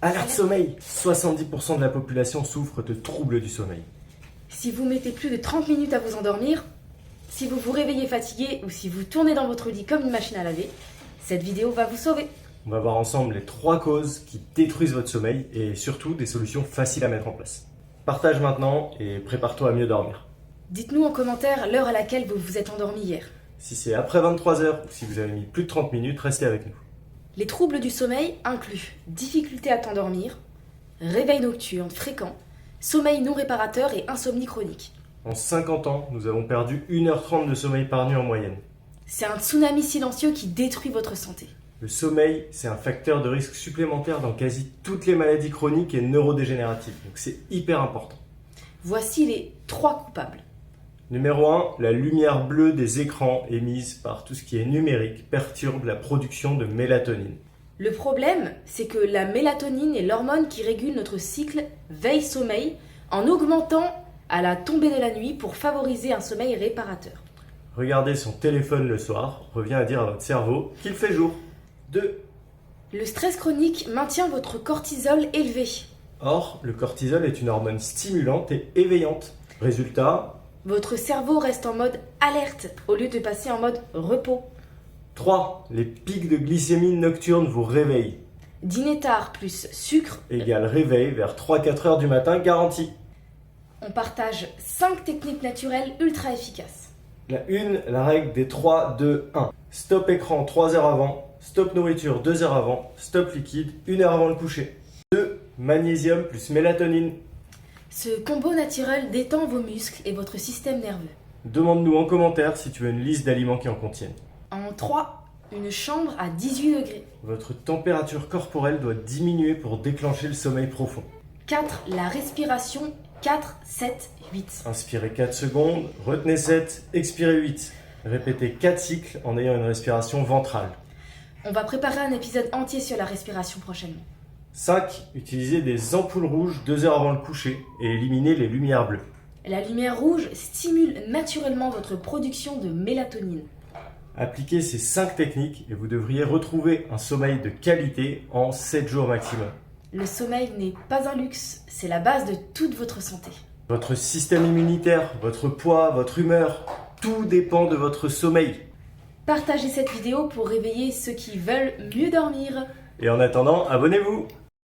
Alerte sommeil! 70% de la population souffre de troubles du sommeil. Si vous mettez plus de 30 minutes à vous endormir, si vous vous réveillez fatigué ou si vous tournez dans votre lit comme une machine à laver, cette vidéo va vous sauver. On va voir ensemble les 3 causes qui détruisent votre sommeil et surtout des solutions faciles à mettre en place. Partage maintenant et prépare-toi à mieux dormir. Dites-nous en commentaire l'heure à laquelle vous vous êtes endormi hier. Si c'est après 23 heures ou si vous avez mis plus de 30 minutes, restez avec nous. Les troubles du sommeil incluent difficulté à t'endormir, réveil nocturne fréquent, sommeil non réparateur et insomnie chronique. En 50 ans, nous avons perdu 1h30 de sommeil par nuit en moyenne. C'est un tsunami silencieux qui détruit votre santé. Le sommeil, c'est un facteur de risque supplémentaire dans quasi toutes les maladies chroniques et neurodégénératives, donc c'est hyper important. Voici les 3 coupables. Numéro 1, la lumière bleue des écrans émise par tout ce qui est numérique perturbe la production de mélatonine. Le problème, c'est que la mélatonine est l'hormone qui régule notre cycle veille-sommeil en augmentant à la tombée de la nuit pour favoriser un sommeil réparateur. Regarder son téléphone le soir revient à dire à votre cerveau qu'il fait jour. 2. Le stress chronique maintient votre cortisol élevé. Or, le cortisol est une hormone stimulante et éveillante. Résultat, Votre cerveau reste en mode alerte au lieu de passer en mode repos. 3. Les pics de glycémie nocturne vous réveillent. Dîner tard plus sucre. Égale réveil vers 3-4 heures du matin garanti. On partage 5 techniques naturelles ultra efficaces. La 1, la règle des 3, 2, 1. Stop écran 3 heures avant, stop nourriture 2 heures avant, stop liquide 1 heure avant le coucher. 2. Magnésium plus mélatonine. Ce combo naturel détend vos muscles et votre système nerveux. Demande-nous en commentaire si tu veux une liste d'aliments qui en contiennent. En 3, une chambre à 18 degrés. Votre température corporelle doit diminuer pour déclencher le sommeil profond. 4, la respiration 4, 7, 8. Inspirez 4 secondes, retenez 7, expirez 8. Répétez 4 cycles en ayant une respiration ventrale. On va préparer un épisode entier sur la respiration prochainement. 5. Utilisez des ampoules rouges 2 heures avant le coucher et éliminez les lumières bleues. La lumière rouge stimule naturellement votre production de mélatonine. Appliquez ces 5 techniques et vous devriez retrouver un sommeil de qualité en 7 jours maximum. Le sommeil n'est pas un luxe, c'est la base de toute votre santé. Votre système immunitaire, votre poids, votre humeur, tout dépend de votre sommeil. Partagez cette vidéo pour réveiller ceux qui veulent mieux dormir. Et en attendant, abonnez-vous!